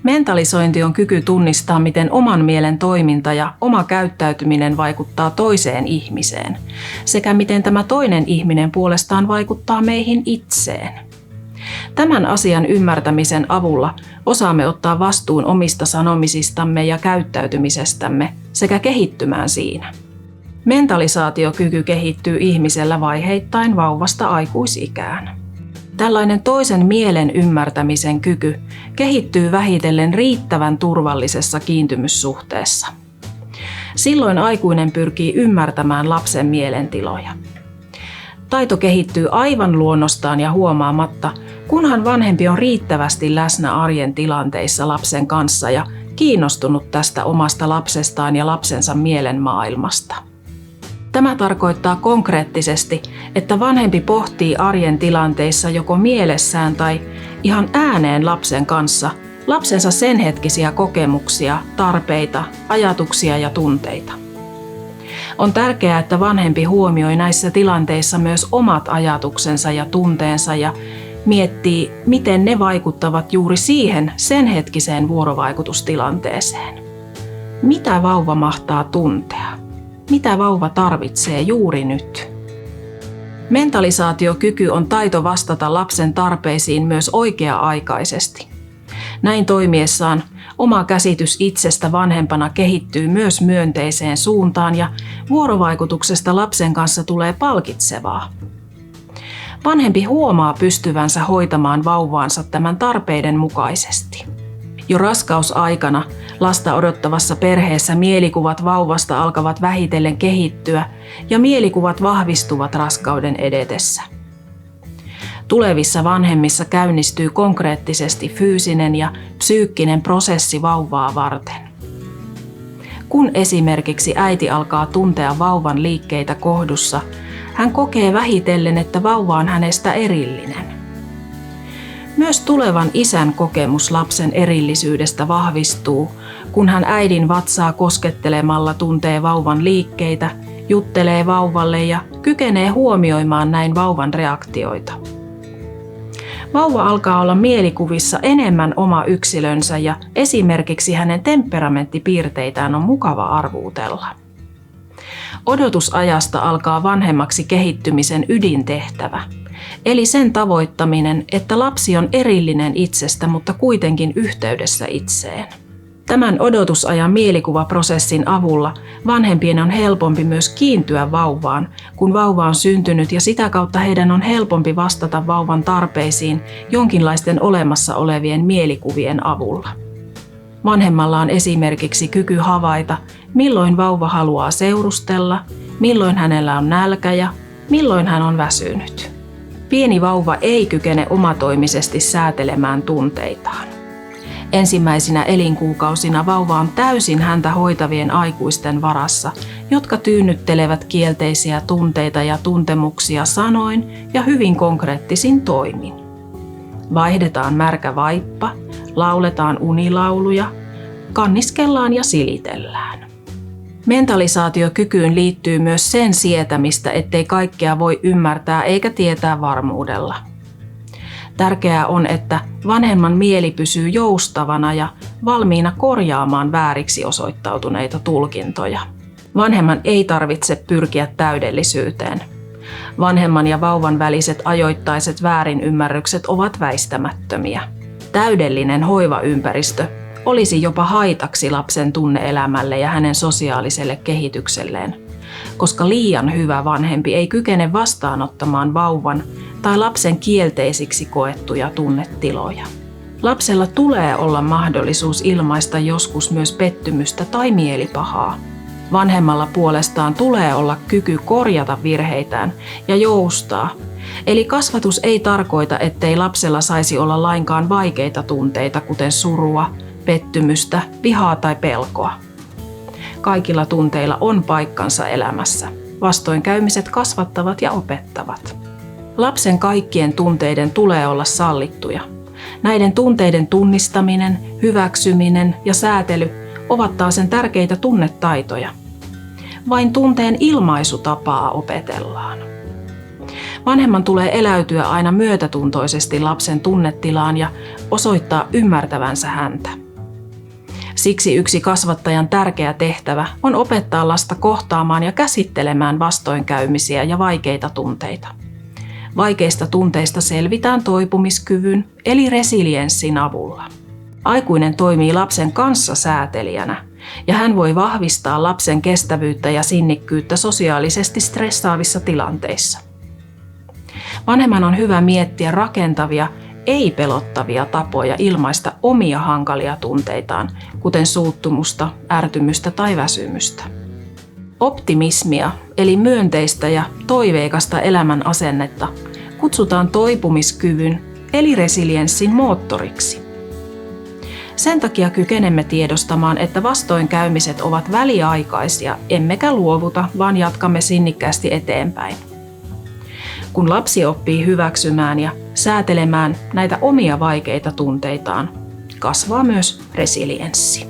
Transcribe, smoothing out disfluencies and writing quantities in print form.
Mentalisointi on kyky tunnistaa, miten oman mielen toiminta ja oma käyttäytyminen vaikuttaa toiseen ihmiseen, sekä miten tämä toinen ihminen puolestaan vaikuttaa meihin itseen. Tämän asian ymmärtämisen avulla osaamme ottaa vastuun omista sanomisistamme ja käyttäytymisestämme sekä kehittymään siinä. Mentalisaatiokyky kehittyy ihmisellä vaiheittain vauvasta aikuisikään. Tällainen toisen mielen ymmärtämisen kyky kehittyy vähitellen riittävän turvallisessa kiintymyssuhteessa. Silloin aikuinen pyrkii ymmärtämään lapsen mielentiloja. Taito kehittyy aivan luonnostaan ja huomaamatta, kunhan vanhempi on riittävästi läsnä arjen tilanteissa lapsen kanssa ja kiinnostunut tästä omasta lapsestaan ja lapsensa mielen maailmasta. Tämä tarkoittaa konkreettisesti, että vanhempi pohtii arjen tilanteissa joko mielessään tai ihan ääneen lapsen kanssa lapsensa sen hetkisiä kokemuksia, tarpeita, ajatuksia ja tunteita. On tärkeää, että vanhempi huomioi näissä tilanteissa myös omat ajatuksensa ja tunteensa ja miettii, miten ne vaikuttavat juuri siihen sen hetkiseen vuorovaikutustilanteeseen. Mitä vauva mahtaa tuntea? Mitä vauva tarvitsee juuri nyt? Mentalisaatiokyky on taito vastata lapsen tarpeisiin myös oikea-aikaisesti. Näin toimiessaan oma käsitys itsestä vanhempana kehittyy myös myönteiseen suuntaan ja vuorovaikutuksesta lapsen kanssa tulee palkitsevaa. Vanhempi huomaa pystyvänsä hoitamaan vauvaansa tämän tarpeiden mukaisesti. Jo raskausaikana lasta odottavassa perheessä mielikuvat vauvasta alkavat vähitellen kehittyä ja mielikuvat vahvistuvat raskauden edetessä. Tulevissa vanhemmissa käynnistyy konkreettisesti fyysinen ja psyykkinen prosessi vauvaa varten. Kun esimerkiksi äiti alkaa tuntea vauvan liikkeitä kohdussa, hän kokee vähitellen, että vauva on hänestä erillinen. Myös tulevan isän kokemus lapsen erillisyydestä vahvistuu, kun hän äidin vatsaa koskettelemalla tuntee vauvan liikkeitä, juttelee vauvalle ja kykenee huomioimaan näin vauvan reaktioita. Vauva alkaa olla mielikuvissa enemmän oma yksilönsä ja esimerkiksi hänen temperamenttipiirteitään on mukava arvuutella. Odotusajasta alkaa vanhemmaksi kehittymisen ydintehtävä, eli sen tavoittaminen, että lapsi on erillinen itsestä, mutta kuitenkin yhteydessä itseen. Tämän odotusajan mielikuvaprosessin avulla vanhempien on helpompi myös kiintyä vauvaan, kun vauva on syntynyt ja sitä kautta heidän on helpompi vastata vauvan tarpeisiin jonkinlaisten olemassa olevien mielikuvien avulla. Vanhemmalla on esimerkiksi kyky havaita, milloin vauva haluaa seurustella, milloin hänellä on nälkä ja milloin hän on väsynyt. Pieni vauva ei kykene omatoimisesti säätelemään tunteitaan. Ensimmäisinä elinkuukausina vauva on täysin häntä hoitavien aikuisten varassa, jotka tyynnyttelevät kielteisiä tunteita ja tuntemuksia sanoin ja hyvin konkreettisin toimin. Vaihdetaan märkä vaippa, lauletaan unilauluja, kanniskellaan ja silitellään. Mentalisaatiokykyyn liittyy myös sen sietämistä, ettei kaikkea voi ymmärtää eikä tietää varmuudella. Tärkeää on, että vanhemman mieli pysyy joustavana ja valmiina korjaamaan vääriksi osoittautuneita tulkintoja. Vanhemman ei tarvitse pyrkiä täydellisyyteen. Vanhemman ja vauvan väliset ajoittaiset väärinymmärrykset ovat väistämättömiä. Täydellinen hoivaympäristö olisi jopa haitaksi lapsen tunne-elämälle ja hänen sosiaaliselle kehitykselleen, koska liian hyvä vanhempi ei kykene vastaanottamaan vauvan tai lapsen kielteisiksi koettuja tunnetiloja. Lapsella tulee olla mahdollisuus ilmaista joskus myös pettymystä tai mielipahaa. Vanhemmalla puolestaan tulee olla kyky korjata virheitään ja joustaa. Eli kasvatus ei tarkoita, ettei lapsella saisi olla lainkaan vaikeita tunteita, kuten surua, pettymystä, vihaa tai pelkoa. Kaikilla tunteilla on paikkansa elämässä. Vastoinkäymiset kasvattavat ja opettavat. Lapsen kaikkien tunteiden tulee olla sallittuja. Näiden tunteiden tunnistaminen, hyväksyminen ja säätely ovat taasen tärkeitä tunnetaitoja. Vain tunteen ilmaisutapaa opetellaan. Vanhemman tulee eläytyä aina myötätuntoisesti lapsen tunnetilaan ja osoittaa ymmärtävänsä häntä. Siksi yksi kasvattajan tärkeä tehtävä on opettaa lasta kohtaamaan ja käsittelemään vastoinkäymisiä ja vaikeita tunteita. Vaikeista tunteista selvitään toipumiskyvyn eli resilienssin avulla. Aikuinen toimii lapsen kanssa säätelijänä ja hän voi vahvistaa lapsen kestävyyttä ja sinnikkyyttä sosiaalisesti stressaavissa tilanteissa. Vanhemman on hyvä miettiä rakentavia, ei-pelottavia tapoja ilmaista omia hankalia tunteitaan, kuten suuttumusta, ärtymystä tai väsymystä. Optimismia, eli myönteistä ja toiveikasta elämän asennetta, kutsutaan toipumiskyvyn, eli resilienssin moottoriksi. Sen takia kykenemme tiedostamaan, että vastoinkäymiset ovat väliaikaisia, emmekä luovuta, vaan jatkamme sinnikkäästi eteenpäin. Kun lapsi oppii hyväksymään ja säätelemään näitä omia vaikeita tunteitaan, kasvaa myös resilienssi.